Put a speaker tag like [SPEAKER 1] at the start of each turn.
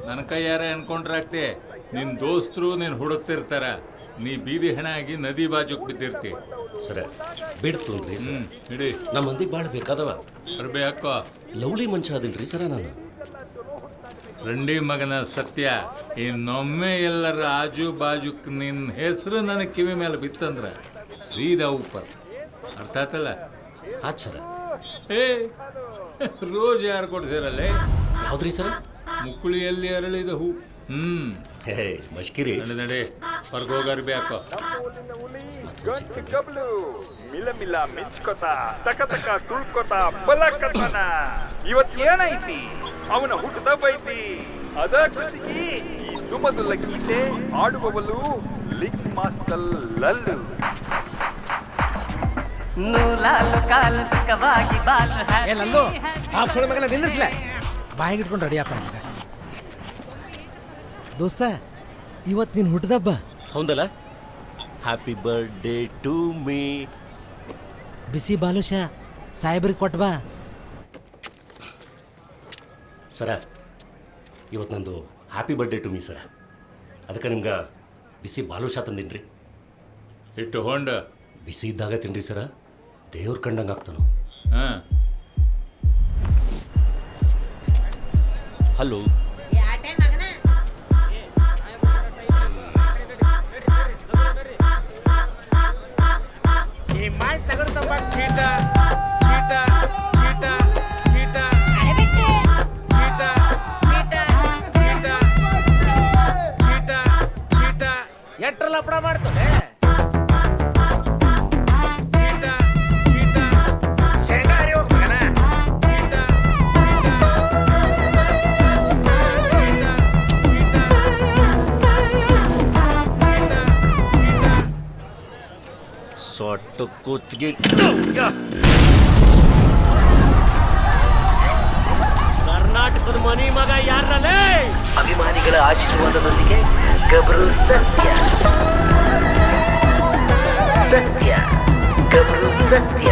[SPEAKER 1] ನನ್ನ ಕೈಯಾರ ಅನ್ಕೊಂಡ್ರಾಗ್ತೆ ನಿನ್ನ ದೋಸ್ತರು ನೀನು ಹುಡುಕ್ತಿರ್ತಾರ, ನೀ ಬೀದಿ ಹೆಣ ಆಗಿ ನದಿ ಬಾಜುಕ್ ಬಿದ್ದಿರ್ತಿ.
[SPEAKER 2] ಸರ ಬಿಡ್ತು ರೀ ಸರ್,
[SPEAKER 1] ಇಡಿ
[SPEAKER 2] ನಮ್ಮ ಮಂದಿಗೆ ಭಾಳ ಬೇಕಾದವ.
[SPEAKER 1] ಅರ್ಬೆ ಹಾಕೋ.
[SPEAKER 2] ಲವ್ಲಿ ಮನುಷ್ಯ ಅದೀನಿ ಸರ ನಾನು.
[SPEAKER 1] ರಂಡಿ ಮಗನ ಸತ್ಯ, ಇನ್ನೊಮ್ಮೆ ಎಲ್ಲರ ಆಜು ಬಾಜುಕ್ ನಿನ್ನ ಹೆಸರು ನನ್ನ ಕಿವಿ ಮೇಲೆ ಬಿತ್ತಂದ್ರ ಸೀದಾ ಉಪ್ಪರ್. ಅರ್ಥ ಆತಲ್ಲ?
[SPEAKER 2] ಆತ್ ಸರ.
[SPEAKER 1] ಏ ರೋಜ್ ಯಾರು ಕೊಡ್ತೀರಲ್ಲೇ?
[SPEAKER 2] ಹೌದ್ರಿ ಸರ?
[SPEAKER 1] ಮುಕ್ಕುಳಿಯಲ್ಲಿ ಅರಳಿದ ಹೂ.
[SPEAKER 2] ಹೇ ಮಷ್ಕಿರಿ.
[SPEAKER 1] ನಡೆ ಹೊರಗೆ ಹೋಗಾರ ಬೇಕು.
[SPEAKER 3] ಮಿಲ ಮಿಂಚ್ಕೊತ ತಕ ತಕ ತುಳ್ಕೊತ ಬಲಕತನ. ಇವತ್ತು ಏನೈತಿ? ಅವನ ಹುಟ್ಟದಬ್ಬ ಐತಿ. ಅದ ಖುಷಿಗೆ ಈ ಸುಮಧುರ ಗೀತೆ ಆಡುವವಳು ಲಿಂಕ್ ಮಾಸ್ಟರ್ ಲಲ್ಲು.
[SPEAKER 4] ಲಲ್ಲು ಆ ಸೊಳ್ಳೆ ಮಗನ ನಿಲ್ಲಿಸ್ಲೆ, ಬಾಯಿಗೆ ಇಟ್ಕೊಂಡು ರೆಡಿ ಹಾಕೋಣ ಮಗ. ದೋಸ್ತ ಇವತ್ತು ನೀನು ಹುಟ್ಟದಬ್ಬ
[SPEAKER 2] ಹೌದಲ್ಲ? Happy birthday to me.
[SPEAKER 4] ಬಿಸಿ ಬಾಲುಷ ಸಾಹೇಬ್ರಿಗೆ ಕೊಟ್ಟು ಬಾ.
[SPEAKER 2] ಸರ ಇವತ್ತು ನಂದು happy birthday to me sir. ಅದಕ್ಕೆ ನಿಮ್ಗೆ ಬಿಸಿ ಬಾಲುಷಾ ತಂದೀನಿ ರೀ.
[SPEAKER 1] ಇಟ್ಟು ಹೊಂಡ
[SPEAKER 2] ಬಿಸಿ ಇದ್ದಾಗ ತಿನ್ರಿ ಸರ, ದೇವ್ರ ಕಂಡಂಗೆ ಆಗ್ತಾನು.
[SPEAKER 1] ಹಾಂ
[SPEAKER 2] ಹಲೋ
[SPEAKER 4] ಎಟ್ರ ಲಪಡ ಮಾಡ್ತಾನೆ.
[SPEAKER 2] ಸೊಟ್ಟು ಕೂತ್ಗೆ ಕರ್ನಾಟಕದ ಮನಿ ಮಗ ಯಾರಲ್ಲೇ?
[SPEAKER 5] ಅಭಿಮಾನಿಗಳ ಆಶೀರ್ವಾದದೊಂದಿಗೆ ಗಬ್ರು ಸತ್ಯ ಗಬ್ರು ಸತ್ಯ.